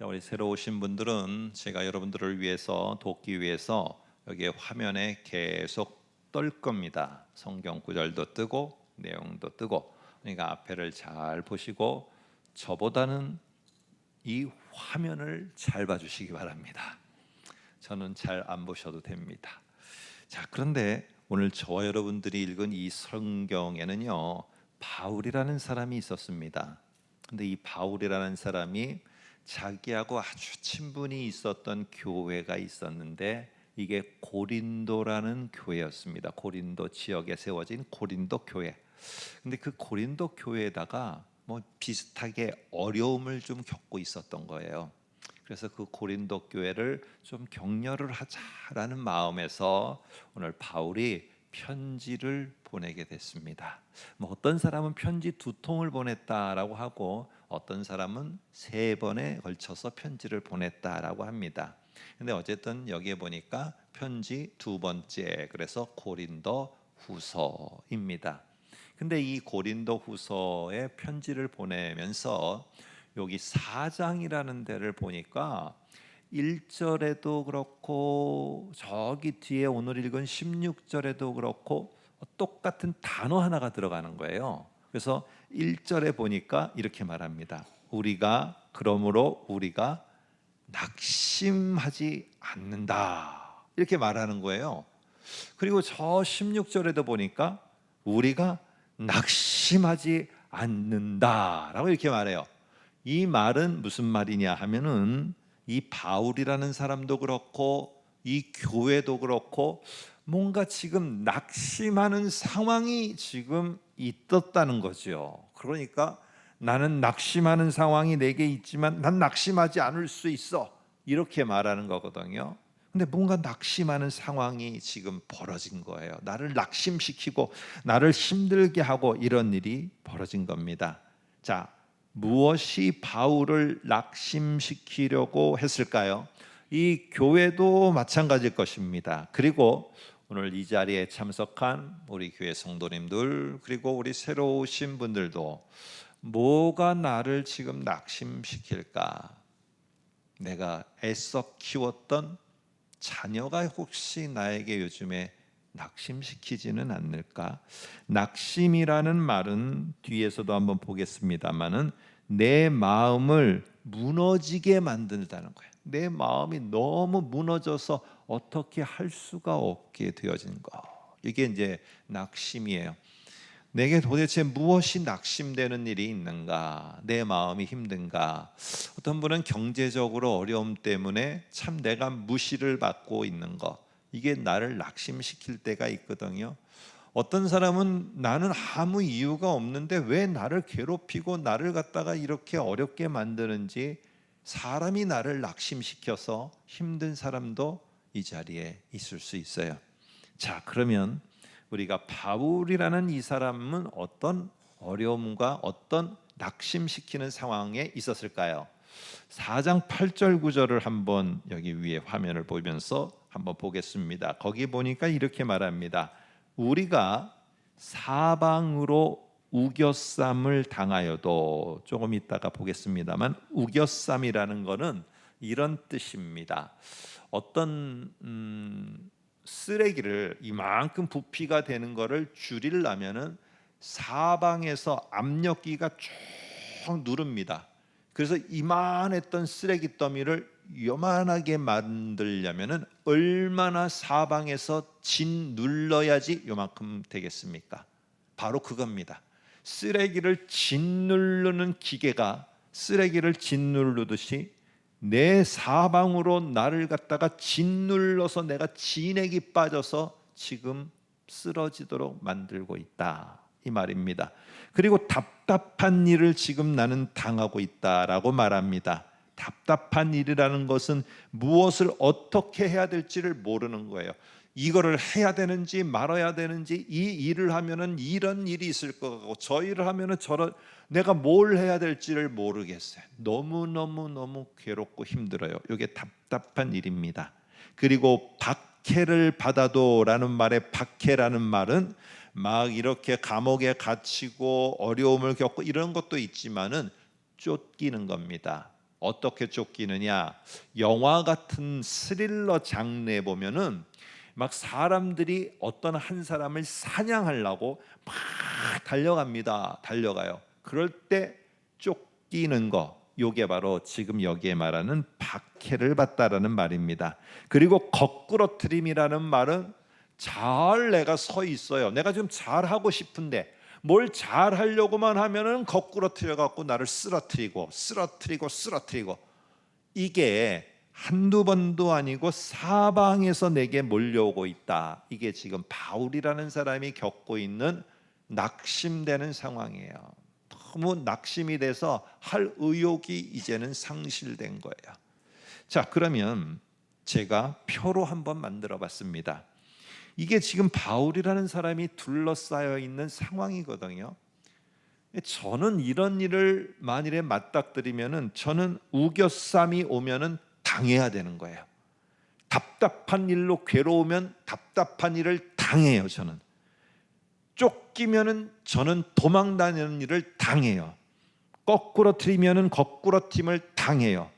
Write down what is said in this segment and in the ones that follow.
자, 우리 새로 오신 분들은 제가 여러분들을 위해서 돕기 위해서 여기에 화면에 계속 뜰 겁니다. 성경 구절도 뜨고 내용도 뜨고. 그러니까 앞에를 잘 보시고 저보다는 이 화면을 잘 봐주시기 바랍니다. 저는 잘 안 보셔도 됩니다. 자, 그런데 오늘 저와 여러분들이 읽은 이 성경에는요, 바울이라는 사람이 있었습니다. 근데 이 바울이라는 사람이 자기하고 아주 친분이 있었던 교회가 있었는데 이게 고린도라는 교회였습니다. 고린도 지역에 세워진 고린도 교회. 근데 그 고린도 교회에다가 뭐 비슷하게 어려움을 좀 겪고 있었던 거예요. 그래서 그 고린도 교회를 좀 격려를 하자라는 마음에서 오늘 바울이 편지를 보내게 됐습니다. 뭐 어떤 사람은 편지 2통을 보냈다라고 하고 어떤 사람은 3번에 걸쳐서 편지를 보냈다라고 합니다. 근데 어쨌든 여기에 보니까 편지 2번째, 그래서 고린도 후서입니다. 근데 이 고린도 후서에 편지를 보내면서 여기 4장이라는 데를 보니까 1절에도 그렇고 저기 뒤에 오늘 읽은 16절에도 그렇고 똑같은 단어 하나가 들어가는 거예요. 그래서 1절에 보니까 이렇게 말합니다. 그러므로 우리가 낙심하지 않는다, 이렇게 말하는 거예요. 그리고 저 16절에도 보니까 우리가 낙심하지 않는다라고 이렇게 말해요. 이 말은 무슨 말이냐 하면은 이 바울이라는 사람도 그렇고 이 교회도 그렇고 뭔가 지금 낙심하는 상황이 지금 있었다는 거죠. 그러니까 나는 낙심하는 상황이 내게 있지만 난 낙심하지 않을 수 있어, 이렇게 말하는 거거든요. 근데 뭔가 낙심하는 상황이 지금 벌어진 거예요. 나를 낙심시키고 나를 힘들게 하고 이런 일이 벌어진 겁니다. 자, 무엇이 바울을 낙심시키려고 했을까요? 이 교회도 마찬가지일 것입니다. 그리고 오늘 이 자리에 참석한 우리 교회 성도님들, 그리고 우리 새로 오신 분들도 뭐가 나를 지금 낙심시킬까? 내가 애써 키웠던 자녀가 혹시 나에게 요즘에 낙심시키지는 않을까? 낙심이라는 말은 뒤에서도 한번 보겠습니다만은 내 마음을 무너지게 만든다는 거예요. 내 마음이 너무 무너져서 어떻게 할 수가 없게 되어진 거. 이게 이제 낙심이에요. 내게 도대체 무엇이 낙심되는 일이 있는가? 내 마음이 힘든가? 어떤 분은 경제적으로 어려움 때문에 참 내가 무시를 받고 있는 것, 이게 나를 낙심시킬 때가 있거든요. 어떤 사람은 나는 아무 이유가 없는데 왜 나를 괴롭히고 나를 갖다가 이렇게 어렵게 만드는지, 사람이 나를 낙심시켜서 힘든 사람도 이 자리에 있을 수 있어요. 자, 그러면 우리가 바울이라는 이 사람은 어떤 어려움과 어떤 낙심시키는 상황에 있었을까요? 4장 8절 9절을 한번 여기 위에 화면을 보면서 한번 보겠습니다. 거기 보니까 이렇게 말합니다. 우리가 사방으로 우겨쌈을 당하여도, 조금 이따가 보겠습니다만 우겨쌈이라는 것은 이런 뜻입니다. 어떤 쓰레기를 이만큼 부피가 되는 거를 줄이려면은 사방에서 압력기가 쭉 누릅니다. 그래서 이만했던 쓰레기 더미를 요만하게 만들려면은 얼마나 사방에서 진 눌러야지 요만큼 되겠습니까? 바로 그겁니다. 쓰레기를 진 누르는 기계가 쓰레기를 진 누르듯이 내 사방으로 나를 갖다가 짓눌러서 내가 진액이 빠져서 지금 쓰러지도록 만들고 있다, 이 말입니다. 그리고 답답한 일을 지금 나는 당하고 있다라고 말합니다. 답답한 일이라는 것은 무엇을 어떻게 해야 될지를 모르는 거예요. 이거를 해야 되는지 말아야 되는지, 이 일을 하면은 이런 일이 있을 거고 저 일을 하면은 저런, 내가 뭘 해야 될지를 모르겠어요. 너무 괴롭고 힘들어요. 이게 답답한 일입니다. 그리고 박해를 받아도라는 말에, 박해라는 말은 막 이렇게 감옥에 갇히고 어려움을 겪고 이런 것도 있지만은 쫓기는 겁니다. 어떻게 쫓기느냐? 영화 같은 스릴러 장르에 보면은 막 사람들이 어떤 한 사람을 사냥하려고 막 달려가요. 그럴 때 쫓기는 거, 요게 바로 지금 여기에 말하는 박해를 받다라는 말입니다. 그리고 거꾸러뜨림이라는 말은 잘 내가 서 있어요. 내가 좀 잘하고 싶은데 뭘 잘하려고만 하면은 거꾸러뜨려 갖고 나를 쓰러뜨리고 이게 한두 번도 아니고 사방에서 내게 몰려오고 있다. 이게 지금 바울이라는 사람이 겪고 있는 낙심되는 상황이에요. 너무 낙심이 돼서 할 의욕이 이제는 상실된 거예요. 자, 그러면 제가 표로 한번 만들어 봤습니다. 이게 지금 바울이라는 사람이 둘러싸여 있는 상황이거든요. 저는 이런 일을 만일에 맞닥뜨리면은 저는 우겨쌈이 오면은 당해야 되는 거예요. 답답한 일로 괴로우면 답답한 일을 당해요. 저는 쫓기면은 저는 도망 다니는 일을 당해요. 거꾸러뜨리면은 거꾸러짐을 당해요.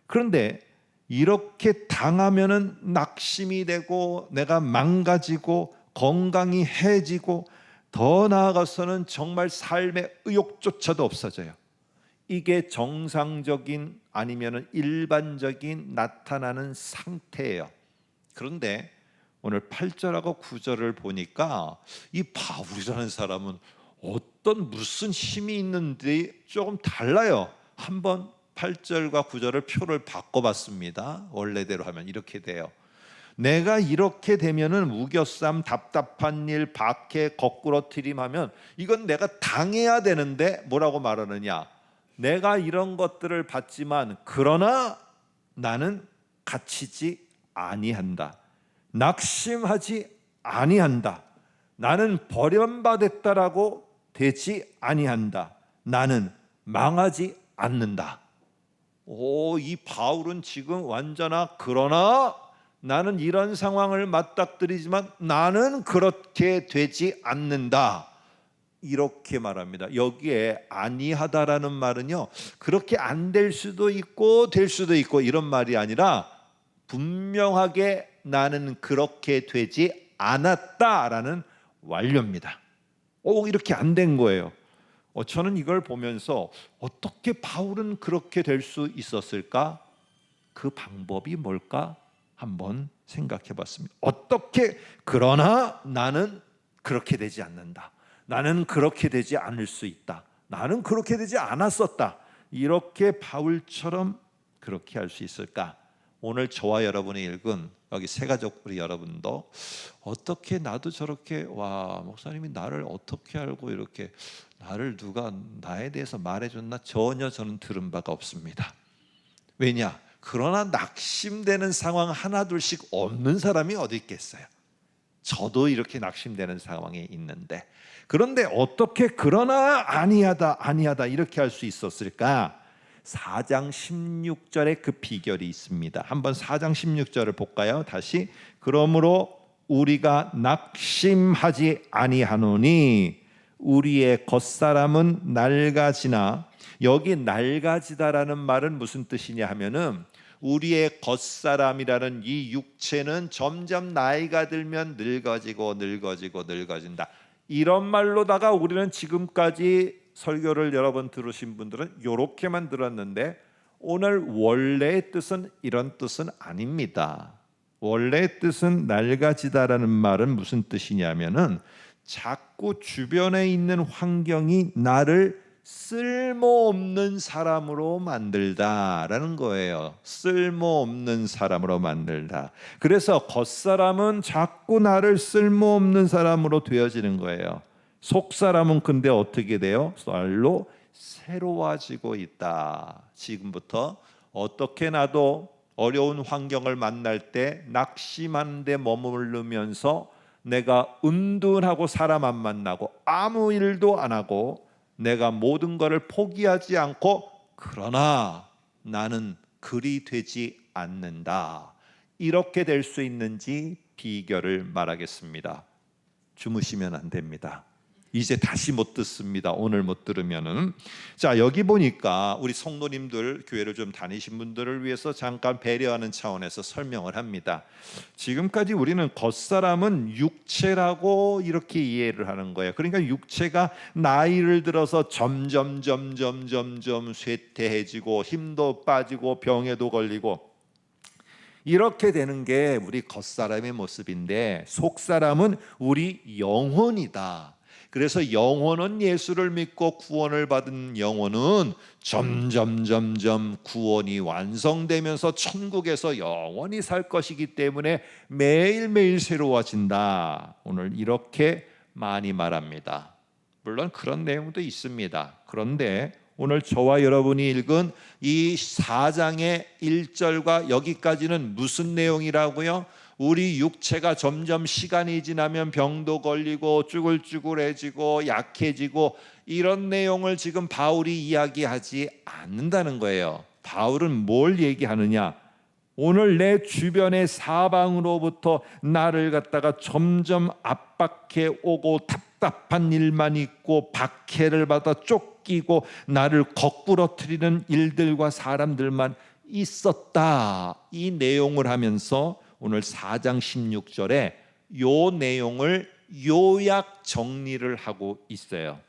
그런데 이렇게 당하면은 낙심이 되고 내가 망가지고 건강이 해지고 더 나아가서는 정말 삶의 의욕조차도 없어져요. 이게 정상적인 아니면은 일반적인 나타나는 상태예요. 그런데 오늘 8절하고 9절을 보니까 이 바울이라는 사람은 무슨 힘이 있는지 조금 달라요. 한번 8절과 9절을 표를 바꿔봤습니다. 원래대로 하면 이렇게 돼요. 내가 이렇게 되면은 우겨쌈, 답답한 일, 박해, 거꾸러뜨림하면 이건 내가 당해야 되는데 뭐라고 말하느냐? 내가 이런 것들을 받지만 그러나 나는 갇히지 아니한다. 낙심하지 아니한다. 나는 버림받았다라고 되지 아니한다. 나는 망하지 않는다. 이 바울은 지금 완전한 그러나 나는 이런 상황을 맞닥뜨리지만 나는 그렇게 되지 않는다. 이렇게 말합니다. 여기에 아니하다라는 말은요, 그렇게 안 될 수도 있고 될 수도 있고 이런 말이 아니라 분명하게 나는 그렇게 되지 않았다라는 완료입니다. 이렇게 안 된 거예요. 저는 이걸 보면서 어떻게 바울은 그렇게 될 수 있었을까? 그 방법이 뭘까? 한번 생각해 봤습니다. 어떻게 그러나 나는 그렇게 되지 않는다. 나는 그렇게 되지 않을 수 있다. 나는 그렇게 되지 않았었다. 이렇게 바울처럼 그렇게 할 수 있을까? 오늘 저와 여러분이 읽은 여기 새가족 우리 여러분도 어떻게 나도 저렇게 목사님이 나를 어떻게 알고 이렇게 나를 누가 나에 대해서 말해줬나? 전혀 저는 들은 바가 없습니다. 왜냐? 그러나 낙심되는 상황 하나둘씩 없는 사람이 어디 있겠어요? 저도 이렇게 낙심되는 상황에 있는데, 그런데 어떻게 그러나 아니하다 이렇게 할 수 있었을까? 4장 16절에 그 비결이 있습니다. 한번 4장 16절을 볼까요? 다시. 그러므로 우리가 낙심하지 아니하노니 우리의 겉사람은 낡아지나. 여기 낡아지다라는 말은 무슨 뜻이냐 하면은 우리의 겉사람이라는 이 육체는 점점 나이가 들면 늙어진다. 이런 말로다가 우리는 지금까지 설교를 여러 번 들으신 분들은 이렇게만 들었는데, 오늘 원래의 뜻은 이런 뜻은 아닙니다. 원래의 뜻은 낡아지다라는 말은 무슨 뜻이냐면은 자꾸 주변에 있는 환경이 나를 쓸모없는 사람으로 만들다라는 거예요. 쓸모없는 사람으로 만들다. 그래서 겉사람은 자꾸 나를 쓸모없는 사람으로 되어지는 거예요. 속사람은 근데 어떻게 돼요? 날로 새로워지고 있다. 지금부터 어떻게 나도 어려운 환경을 만날 때 낙심하는 데 머무르면서 내가 은둔하고 사람 안 만나고 아무 일도 안 하고 내가 모든 것을 포기하지 않고 그러나 나는 그리 되지 않는다. 이렇게 될 수 있는지 비결을 말하겠습니다. 주무시면 안 됩니다. 이제 다시 못 듣습니다. 오늘 못 들으면은. 자, 여기 보니까 우리 성도님들, 교회를 좀 다니신 분들을 위해서 잠깐 배려하는 차원에서 설명을 합니다. 지금까지 우리는 겉사람은 육체라고 이렇게 이해를 하는 거예요. 그러니까 육체가 나이를 들어서 점점 쇠퇴해지고 힘도 빠지고 병에도 걸리고 이렇게 되는 게 우리 겉사람의 모습인데, 속사람은 우리 영혼이다. 그래서 영혼은 예수를 믿고 구원을 받은 영혼은 점점 구원이 완성되면서 천국에서 영원히 살 것이기 때문에 매일매일 새로워진다. 오늘 이렇게 많이 말합니다. 물론 그런 내용도 있습니다. 그런데 오늘 저와 여러분이 읽은 이 4장의 1절과 여기까지는 무슨 내용이라고요? 우리 육체가 점점 시간이 지나면 병도 걸리고 쭈글쭈글해지고 약해지고 이런 내용을 지금 바울이 이야기하지 않는다는 거예요. 바울은 뭘 얘기하느냐? 오늘 내 주변의 사방으로부터 나를 갖다가 점점 압박해 오고 답답한 일만 있고 박해를 받아 쫓기고 나를 거꾸러뜨리는 일들과 사람들만 있었다. 이 내용을 하면서 오늘 4장 16절에 요 내용을 요약 정리를 하고 있어요.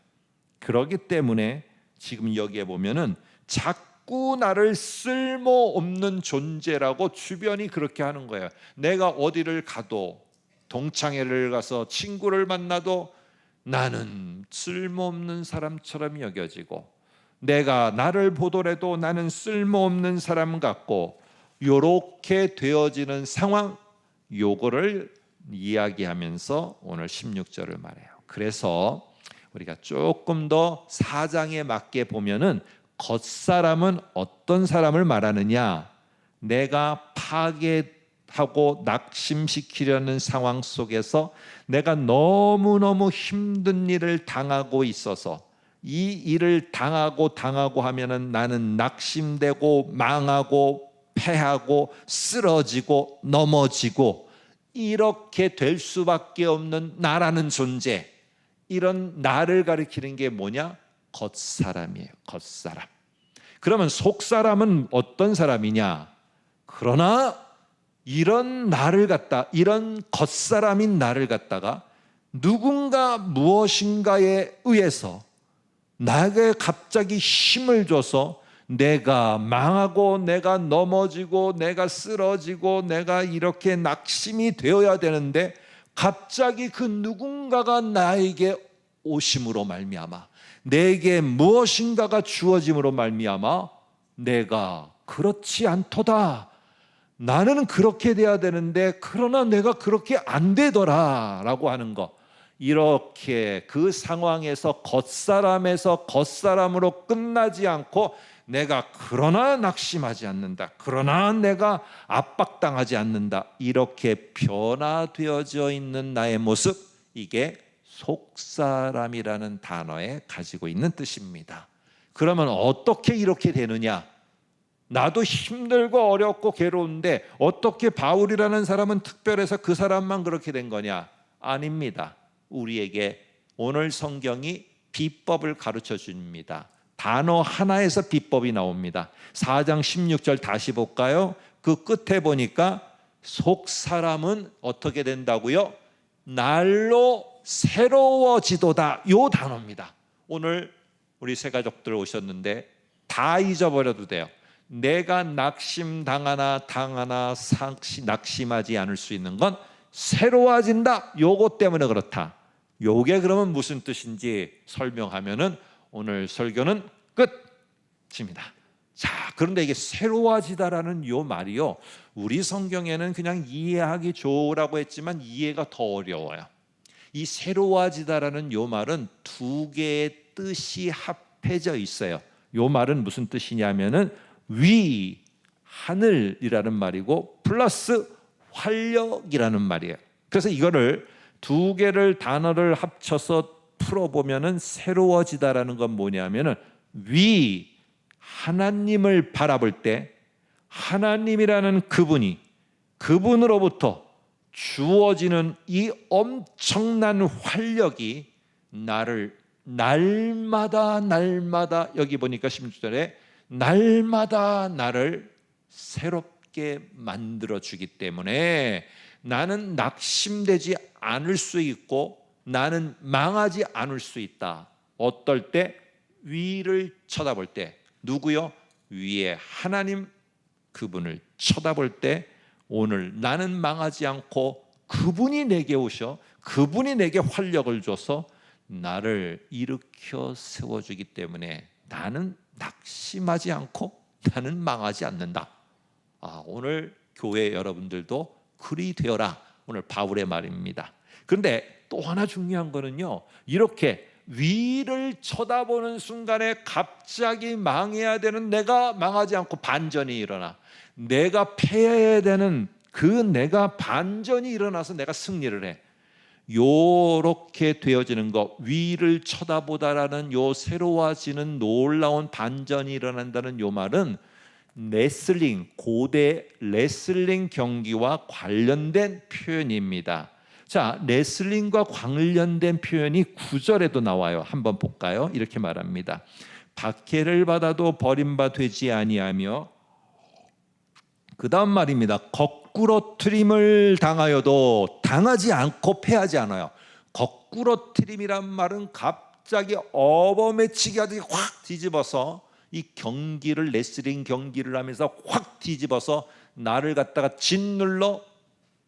그렇기 때문에 지금 여기에 보면은 자꾸 나를 쓸모없는 존재라고 주변이 그렇게 하는 거예요. 내가 어디를 가도, 동창회를 가서 친구를 만나도 나는 쓸모없는 사람처럼 여겨지고, 내가 나를 보더라도 나는 쓸모없는 사람 같고, 요렇게 되어지는 상황, 요거를 이야기하면서 오늘 16절을 말해요. 그래서 우리가 조금 더 4장에 맞게 보면은 겉사람은 어떤 사람을 말하느냐? 내가 파괴하고 낙심시키려는 상황 속에서 내가 너무너무 힘든 일을 당하고 있어서 이 일을 당하고 하면은 나는 낙심되고 망하고 패하고 쓰러지고 넘어지고 이렇게 될 수밖에 없는 나라는 존재, 이런 나를 가리키는 게 뭐냐? 겉사람이에요. 겉사람. 그러면 속사람은 어떤 사람이냐? 그러나 이런 나를 갖다, 이런 겉사람인 나를 갖다가 누군가 무엇인가에 의해서 나에게 갑자기 힘을 줘서 내가 망하고 내가 넘어지고 내가 쓰러지고 내가 이렇게 낙심이 되어야 되는데, 갑자기 그 누군가가 나에게 오심으로 말미암아, 내게 무엇인가가 주어짐으로 말미암아 내가 그렇지 않도다, 나는 그렇게 돼야 되는데 그러나 내가 그렇게 안 되더라 라고 하는 것, 이렇게 그 상황에서 겉사람에서 겉사람으로 끝나지 않고 내가 그러나 낙심하지 않는다, 그러나 내가 압박당하지 않는다, 이렇게 변화되어져 있는 나의 모습, 이게 속사람이라는 단어에 가지고 있는 뜻입니다. 그러면 어떻게 이렇게 되느냐? 나도 힘들고 어렵고 괴로운데 어떻게 바울이라는 사람은 특별해서 그 사람만 그렇게 된 거냐? 아닙니다. 우리에게 오늘 성경이 비법을 가르쳐 줍니다. 단어 하나에서 비법이 나옵니다. 4장 16절 다시 볼까요? 그 끝에 보니까 속사람은 어떻게 된다고요? 날로 새로워지도다, 요 단어입니다. 오늘 우리 새 가족들 오셨는데 다 잊어버려도 돼요. 내가 낙심당하나 낙심하지 않을 수 있는 건 새로워진다, 요거 때문에 그렇다. 요게 그러면 무슨 뜻인지 설명하면은 오늘 설교는 끝입니다. 자, 그런데 이게 새로워지다라는 요 말이요, 우리 성경에는 그냥 이해하기 좋으라고 했지만 이해가 더 어려워요. 이 새로워지다라는 요 말은 두 개의 뜻이 합해져 있어요. 요 말은 무슨 뜻이냐면은 위, 하늘이라는 말이고 플러스 활력이라는 말이에요. 그래서 이거를 두 개를 단어를 합쳐서 풀어보면은 새로워지다라는 건 뭐냐면은 위, 하나님을 바라볼 때 하나님이라는 그분으로부터 주어지는 이 엄청난 활력이 나를 날마다 여기 보니까 16절에 날마다 나를 새롭게 만들어 주기 때문에 나는 낙심되지 않을 수 있고 나는 망하지 않을 수 있다. 어떨 때? 위를 쳐다볼 때. 누구요? 위에 하나님 그분을 쳐다볼 때 오늘 나는 망하지 않고 그분이 내게 오셔 그분이 내게 활력을 줘서 나를 일으켜 세워주기 때문에 나는 낙심하지 않고 나는 망하지 않는다. 오늘 교회 여러분들도 그리 되어라. 오늘 바울의 말입니다. 그런데 또 하나 중요한 거는요, 이렇게 위를 쳐다보는 순간에 갑자기 망해야 되는 내가 망하지 않고 반전이 일어나 내가 패해야 되는 그 내가 반전이 일어나서 내가 승리를 해. 요렇게 되어지는 것, 위를 쳐다보다라는 요 새로워지는 놀라운 반전이 일어난다는 요 말은 레슬링, 고대 레슬링 경기와 관련된 표현입니다. 자, 레슬링과 관련된 표현이 9절에도 나와요. 한번 볼까요? 이렇게 말합니다. 박해를 받아도 버림받지 아니하며, 그 다음 말입니다. 거꾸러뜨림을 당하여도 당하지 않고 패하지 않아요. 거꾸러뜨림이란 말은 갑자기 업어매치기 하듯이 확 뒤집어서 이 경기를, 레슬링 경기를 하면서 확 뒤집어서 나를 갖다가 짓눌러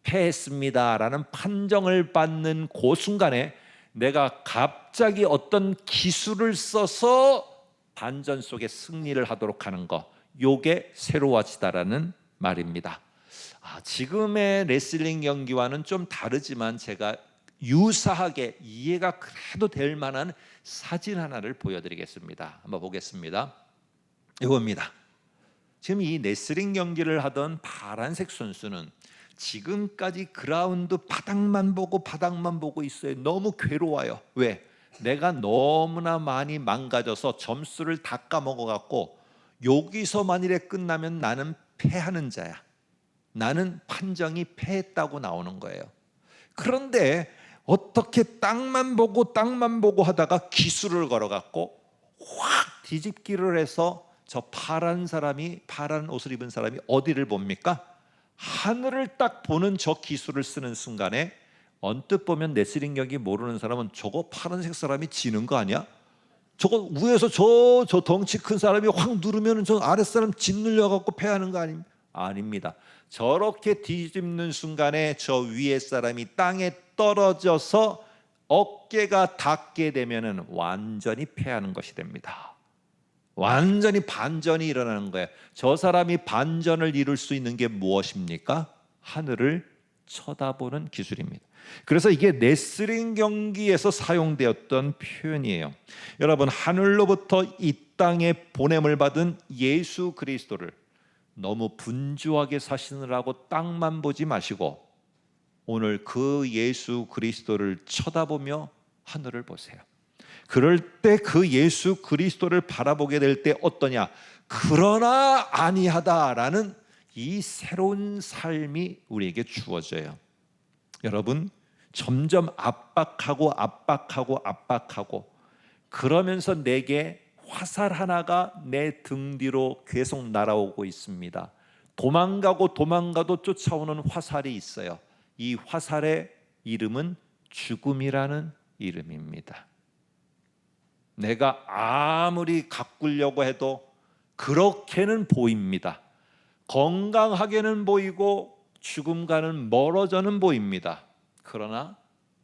패했습니다라는 판정을 받는 그 순간에 내가 갑자기 어떤 기술을 써서 반전 속에 승리를 하도록 하는 것, 요게 새로워지다라는 말입니다. 지금의 레슬링 경기와는 좀 다르지만 제가 유사하게 이해가 그래도 될 만한 사진 하나를 보여드리겠습니다. 한번 보겠습니다. 이겁니다. 지금 이 레슬링 경기를 하던 파란색 선수는 지금까지 그라운드 바닥만 보고 있어요. 너무 괴로워요. 왜? 내가 너무나 많이 망가져서 점수를 다 까먹어갖고 여기서 만일에 끝나면 나는 패하는 자야. 나는 판정이 패했다고 나오는 거예요. 그런데 어떻게 땅만 보고 하다가 기술을 걸어갖고 확 뒤집기를 해서 저 파란 옷을 입은 사람이 어디를 봅니까? 하늘을 딱 보는 저 기술을 쓰는 순간에 언뜻 보면 레슬링 경기 모르는 사람은 저거 파란색 사람이 지는 거 아니야? 저거 위에서 저 덩치 큰 사람이 확 누르면 저 아랫사람 짓눌려 갖고 패하는 거 아닙니다. 저렇게 뒤집는 순간에 저 위에 사람이 땅에 떨어져서 어깨가 닿게 되면은 완전히 패하는 것이 됩니다. 완전히 반전이 일어나는 거예요. 저 사람이 반전을 이룰 수 있는 게 무엇입니까? 하늘을 쳐다보는 기술입니다. 그래서 이게 레슬링 경기에서 사용되었던 표현이에요. 여러분, 하늘로부터 이 땅에 보냄을 받은 예수 그리스도를 너무 분주하게 사시느라고 땅만 보지 마시고 오늘 그 예수 그리스도를 쳐다보며 하늘을 보세요. 그럴 때 그 예수 그리스도를 바라보게 될 때 어떠냐? 그러나 아니하다라는 이 새로운 삶이 우리에게 주어져요. 여러분, 점점 압박하고 그러면서 내게 화살 하나가 내 등 뒤로 계속 날아오고 있습니다. 도망가도 쫓아오는 화살이 있어요. 이 화살의 이름은 죽음이라는 이름입니다. 내가 아무리 가꾸려고 해도 그렇게는 보입니다. 건강하게는 보이고 죽음과는 멀어져는 보입니다. 그러나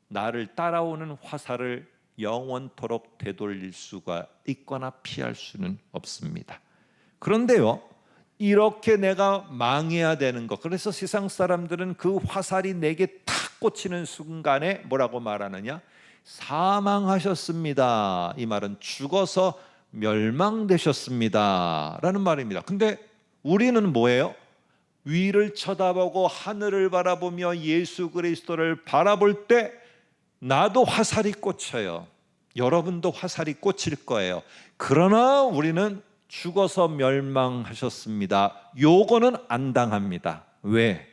나를 따라오는 화살을 영원토록 되돌릴 수가 있거나 피할 수는 없습니다. 그런데요, 이렇게 내가 망해야 되는 것, 그래서 세상 사람들은 그 화살이 내게 탁 꽂히는 순간에 뭐라고 말하느냐? 사망하셨습니다. 이 말은 죽어서 멸망되셨습니다 라는 말입니다. 근데 우리는 뭐예요? 위를 쳐다보고 하늘을 바라보며 예수 그리스도를 바라볼 때 나도 화살이 꽂혀요. 여러분도 화살이 꽂힐 거예요. 그러나 우리는 죽어서 멸망하셨습니다, 요거는 안 당합니다. 왜?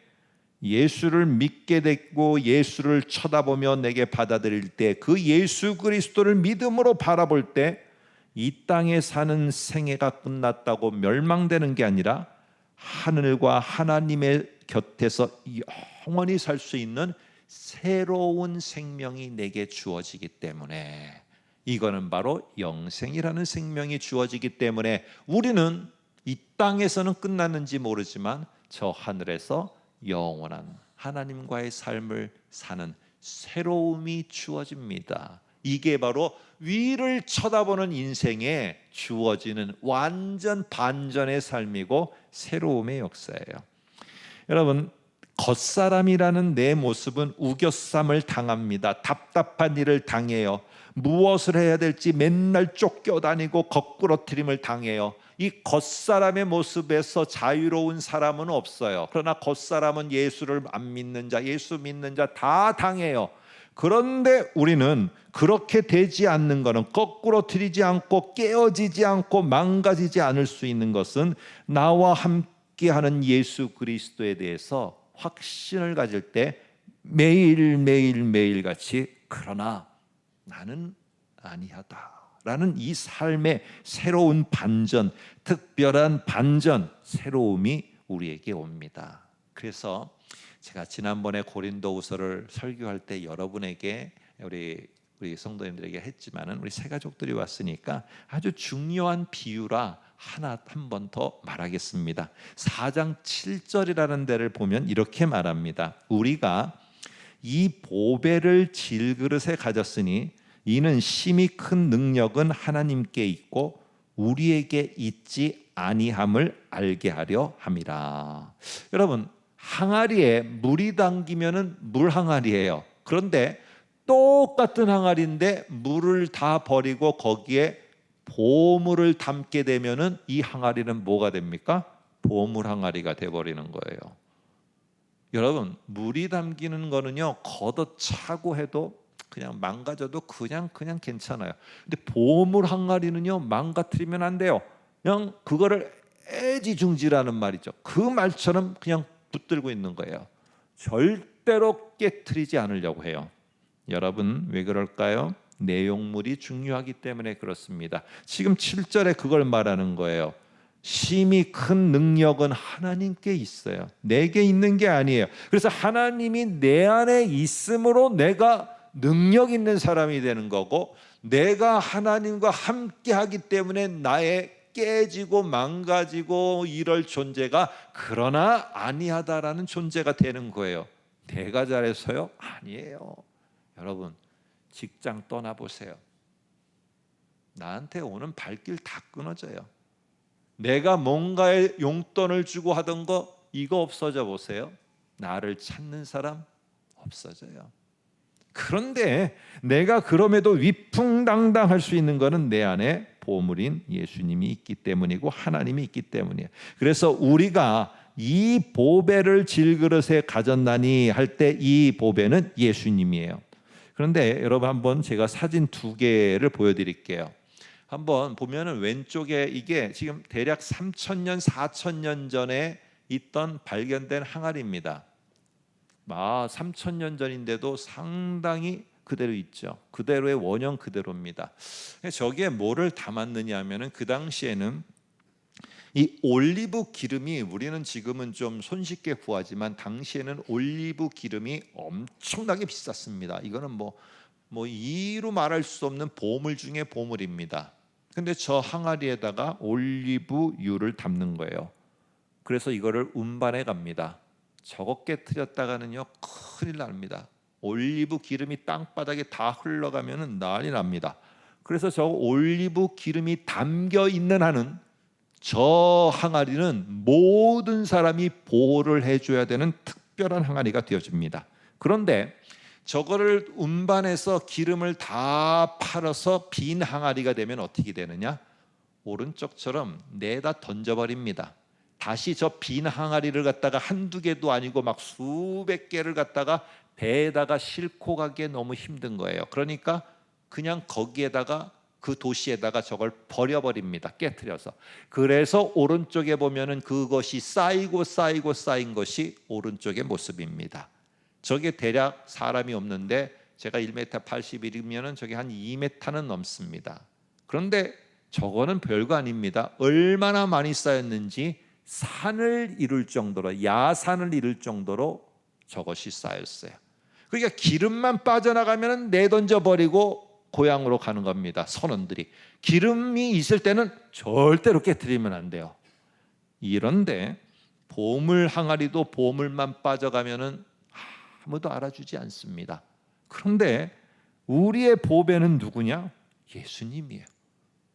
예수를 믿게 됐고 예수를 쳐다보며 내게 받아들일 때, 그 예수 그리스도를 믿음으로 바라볼 때 이 땅에 사는 생애가 끝났다고 멸망되는 게 아니라 하늘과 하나님의 곁에서 영원히 살 수 있는 새로운 생명이 내게 주어지기 때문에, 이거는 바로 영생이라는 생명이 주어지기 때문에 우리는 이 땅에서는 끝났는지 모르지만 저 하늘에서 영원한 하나님과의 삶을 사는 새로움이 주어집니다. 이게 바로 위를 쳐다보는 인생에 주어지는 완전 반전의 삶이고 새로움의 역사예요. 여러분, 겉사람이라는 내 모습은 우겨쌈을 당합니다. 답답한 일을 당해요. 무엇을 해야 될지 맨날 쫓겨다니고 거꾸러뜨림을 당해요. 이 겉사람의 모습에서 자유로운 사람은 없어요. 그러나 겉사람은 예수를 안 믿는 자, 예수 믿는 자 다 당해요. 그런데 우리는 그렇게 되지 않는 것은, 거꾸러뜨리지 않고 깨어지지 않고 망가지지 않을 수 있는 것은 나와 함께하는 예수 그리스도에 대해서 확신을 가질 때 매일매일 같이, 그러나 나는 아니하다라는 이 삶의 새로운 반전, 특별한 반전, 새로움이 우리에게 옵니다. 그래서 제가 지난번에 고린도후서를 설교할 때 여러분에게, 우리 성도님들에게 했지만은, 우리 새 가족들이 왔으니까 아주 중요한 비유라 한 번 더 말하겠습니다. 4장 7절이라는 데를 보면 이렇게 말합니다. 우리가 이 보배를 질그릇에 가졌으니 이는 심히 큰 능력은 하나님께 있고 우리에게 있지 아니함을 알게 하려 함이라. 여러분, 항아리에 물이 담기면은 물 항아리예요. 그런데 똑같은 항아리인데 물을 다 버리고 거기에 보물을 담게 되면은 이 항아리는 뭐가 됩니까? 보물 항아리가 돼 버리는 거예요. 여러분, 물이 담기는 거는요, 걷어차고 해도 그냥 망가져도 그냥 괜찮아요. 근데 보물 항아리는요, 망가뜨리면 안 돼요. 그냥 그거를 애지중지라는 말이죠. 그 말처럼 그냥 붙들고 있는 거예요. 절대로 깨트리지 않으려고 해요. 여러분, 왜 그럴까요? 내용물이 중요하기 때문에 그렇습니다. 지금 7절에 그걸 말하는 거예요. 심히 큰 능력은 하나님께 있어요. 내게 있는 게 아니에요. 그래서 하나님이 내 안에 있음으로 내가 능력 있는 사람이 되는 거고, 내가 하나님과 함께 하기 때문에 나의 깨지고 망가지고 이럴 존재가 그러나 아니하다라는 존재가 되는 거예요. 내가 잘해서요? 아니에요. 여러분, 직장 떠나보세요. 나한테 오는 발길 다 끊어져요. 내가 뭔가에 용돈을 주고 하던 거, 이거 없어져 보세요. 나를 찾는 사람 없어져요. 그런데 내가 그럼에도 위풍당당할 수 있는 것은 내 안에 보물인 예수님이 있기 때문이고 하나님이 있기 때문이에요. 그래서 우리가 이 보배를 질그릇에 가졌나니 할 때 이 보배는 예수님이에요. 그런데 여러분, 한번 제가 사진 2개를 보여드릴게요. 한번 보면은 왼쪽에 이게 지금 대략 3,000년, 4,000년 전에 있던 발견된 항아리입니다. 3,000년 전인데도 상당히 그대로 있죠. 그대로의 원형 그대로입니다. 저기에 뭐를 담았느냐 하면은, 그 당시에는 이 올리브 기름이, 우리는 지금은 좀 손쉽게 구하지만 당시에는 올리브 기름이 엄청나게 비쌌습니다. 이거는 뭐 이루 말할 수 없는 보물 중에 보물입니다. 근데 저 항아리에다가 올리브유를 담는 거예요. 그래서 이거를 운반해 갑니다. 저거 깨트렸다가는요, 큰일 납니다. 올리브 기름이 땅바닥에 다 흘러가면은 난리 납니다. 그래서 저 올리브 기름이 담겨 있는 한은 저 항아리는 모든 사람이 보호를 해줘야 되는 특별한 항아리가 되어집니다. 그런데 저거를 운반해서 기름을 다 팔아서 빈 항아리가 되면 어떻게 되느냐? 오른쪽처럼 내다 던져버립니다. 다시 저 빈 항아리를 갖다가 한두 개도 아니고 막 수백 개를 갖다가 배에다가 싣고 가기에 너무 힘든 거예요. 그러니까 그냥 거기에다가 그 도시에다가 저걸 버려버립니다. 깨트려서. 그래서 오른쪽에 보면은 그것이 쌓이고 쌓이고 쌓인 것이 오른쪽의 모습입니다. 저게 대략 사람이 없는데 제가 1m 81이면은 저게 한 2m는 넘습니다. 그런데 저거는 별거 아닙니다. 얼마나 많이 쌓였는지 산을 이룰 정도로, 야산을 이룰 정도로 저것이 쌓였어요. 그러니까 기름만 빠져나가면 내던져 버리고 고향으로 가는 겁니다. 선원들이. 기름이 있을 때는 절대로 깨트리면 안 돼요. 이런데 보물 항아리도 보물만 빠져가면은 아무도 알아주지 않습니다. 그런데 우리의 보배는 누구냐? 예수님이에요.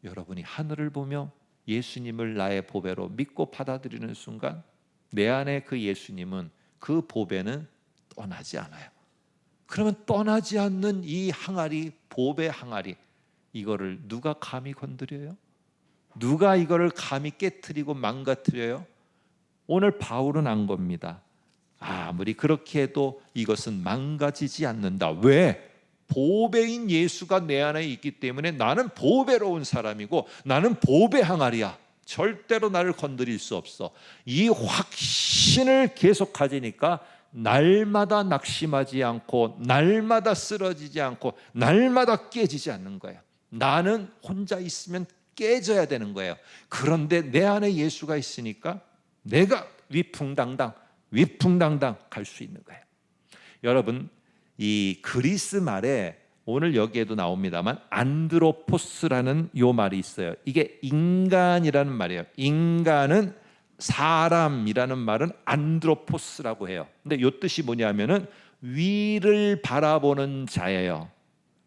여러분이 하늘을 보며 예수님을 나의 보배로 믿고 받아들이는 순간 내 안에 그 예수님은, 그 보배는 떠나지 않아요. 그러면 떠나지 않는 이 항아리, 보배 항아리, 이거를 누가 감히 건드려요? 누가 이거를 감히 깨트리고 망가뜨려요? 오늘 바울은 안 겁니다. 아무리 그렇게 해도 이것은 망가지지 않는다. 왜? 보배인 예수가 내 안에 있기 때문에 나는 보배로운 사람이고 나는 보배 항아리야. 절대로 나를 건드릴 수 없어. 이 확신을 계속 가지니까 날마다 낙심하지 않고 날마다 쓰러지지 않고 날마다 깨지지 않는 거예요. 나는 혼자 있으면 깨져야 되는 거예요. 그런데 내 안에 예수가 있으니까 내가 위풍당당 갈 수 있는 거예요. 여러분, 이 그리스 말에 오늘 여기에도 나옵니다만 안드로포스라는 요 말이 있어요. 이게 인간이라는 말이에요. 인간은 사람이라는 말은 안드로포스라고 해요. 근데 요 뜻이 뭐냐면은 위를 바라보는 자예요.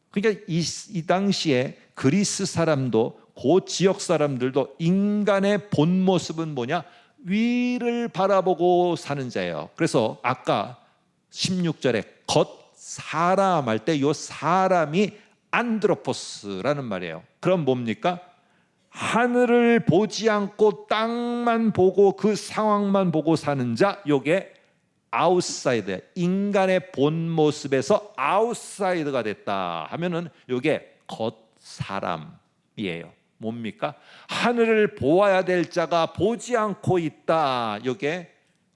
그러니까 이 당시에 그리스 사람도 그 지역 사람들도 인간의 본 모습은 뭐냐? 위를 바라보고 사는 자예요. 그래서 아까 16절에 겉 사람 할 때 이 사람이 안드로포스라는 말이에요. 그럼 뭡니까? 하늘을 보지 않고 땅만 보고 그 상황만 보고 사는 자, 요게 아웃사이드, 인간의 본 모습에서 아웃사이드가 됐다 하면은 요게 겉사람이에요. 뭡니까? 하늘을 보아야 될 자가 보지 않고 있다. 요게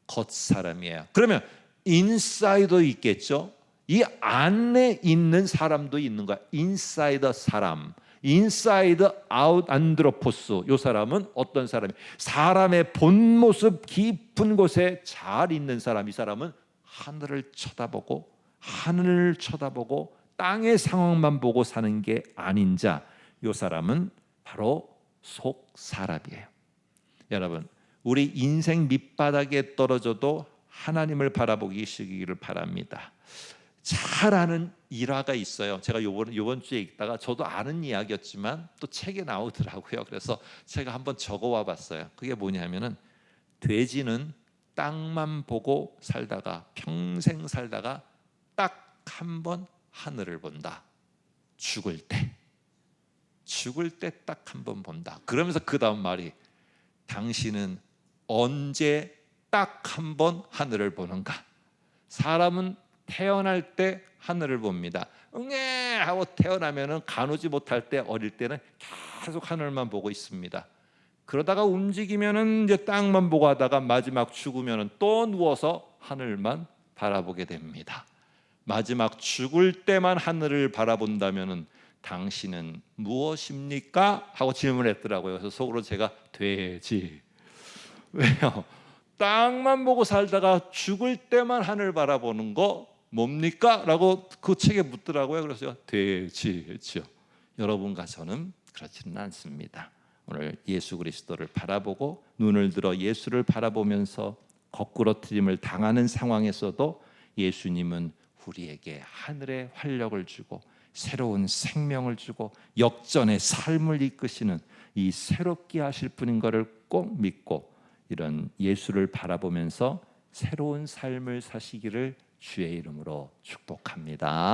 겉사람이에요. 그러면 인사이더 있겠죠? 이 안에 있는 사람도 있는 거야. 인사이더 사람, 인사이드 아웃 안드로포스. 요 사람은 어떤 사람이? 사람의 본 모습 깊은 곳에 잘 있는 사람. 이 사람은 하늘을 쳐다보고 땅의 상황만 보고 사는 게 아닌 자. 요 사람은 바로 속 사람이에요. 여러분, 우리 인생 밑바닥에 떨어져도 하나님을 바라보기 시기를 바랍니다. 잘 아는 일화가 있어요. 제가 요번 주에 읽다가 저도 아는 이야기였지만 또 책에 나오더라고요. 그래서 제가 한번 적어와 봤어요. 그게 뭐냐면은 돼지는 땅만 보고 살다가 평생 살다가 딱 한 번 하늘을 본다. 죽을 때 딱 한 번 본다. 그러면서 그 다음 말이 당신은 언제 딱 한 번 하늘을 보는가? 사람은 태어날 때 하늘을 봅니다. 응애 하고 태어나면은 가누지 못할 때 어릴 때는 계속 하늘만 보고 있습니다. 그러다가 움직이면은 이제 땅만 보고 하다가 마지막 죽으면은 또 누워서 하늘만 바라보게 됩니다. 마지막 죽을 때만 하늘을 바라본다면은 당신은 무엇입니까? 하고 질문했더라고요. 그래서 속으로 제가 돼지. 왜요? 땅만 보고 살다가 죽을 때만 하늘 바라보는 거 뭡니까? 라고 그 책에 묻더라고요. 그래서 돼지 했죠. 여러분과 저는 그렇지는 않습니다. 오늘 예수 그리스도를 바라보고 눈을 들어 예수를 바라보면서 거꾸러뜨림을 당하는 상황에서도 예수님은 우리에게 하늘의 활력을 주고 새로운 생명을 주고 역전의 삶을 이끄시는 이 새롭게 하실 분인 것을 꼭 믿고 이런 예수를 바라보면서 새로운 삶을 사시기를 주의 이름으로 축복합니다.